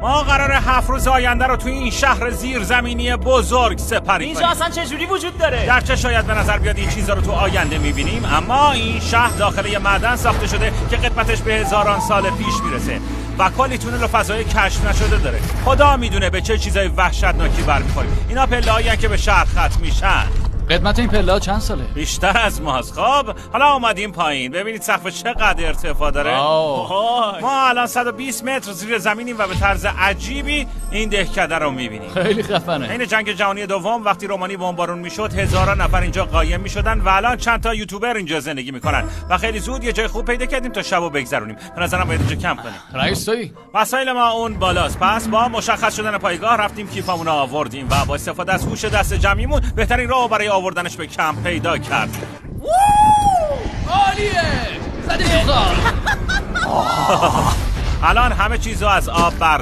ما قراره 7 روز آینده رو توی این شهر زیرزمینی بزرگ سپری اینجا کنیم. اصلا چجوری وجود داره؟ گرچه شاید به نظر بیاد این چیزا رو تو آینده میبینیم، اما این شهر داخل یه معدن ساخته شده که قدمتش به هزاران سال پیش میرسه و کلی تونل و فضای کشف نشده داره. خدا میدونه به چه چیزای وحشتناکی برمیخوریم. اینا پله‌هایی که به شهر ختم میشن. قدمت این پله چند ساله؟ بیشتر از ماست. خب حالا اومدیم پایین، ببینید سقف چقدر ارتفاع داره. ما الان 120 متر زیر زمینیم و به طرز عجیبی این دهکده رو میبینیم. خیلی خفنه. این جنگ جهانی دوم وقتی رومانی بمبارون میشد هزاران نفر اینجا قایم میشدن و الان چند تا یوتیوبر اینجا زندگی میکنن و خیلی زود یه جای خوب پیدا کردیم تا شبو بگذرونیم. به نظرم باید اینجا کمپ کنیم. رئیس تویی؟ وسایل ما اون بالاست. پس با مشخص شدن پایگاه رفتیم کیفمون رو آوردیم و با استفاده از هوش دست جمعیمون بهترین راه برای آوردنش به کمپ پیدا کردیم. عالیه! زدی تو کار. الان همه چیزو از آب برداشتیم.